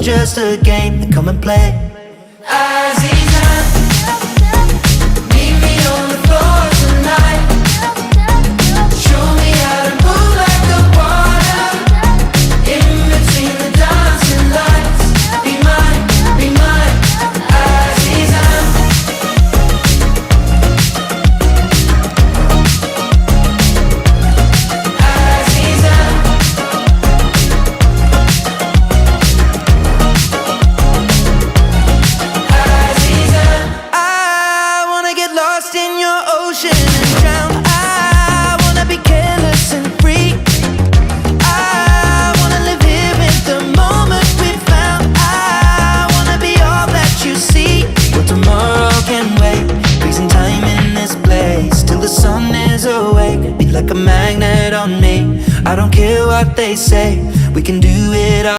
just a game, then come and play. Aziza, meet me on the floor tonight. Show me how to move like the water in between the dancing lights. Be mine, Aziza. Aziza. I wanna get lost in your ocean and drown. I wanna be careless and free. I wanna live here in the moment we found. I wanna be all that you see. Well, tomorrow can wait, freezing time in this place till the sun is awake. Be like a magnet on me, I don't care what they say. We can do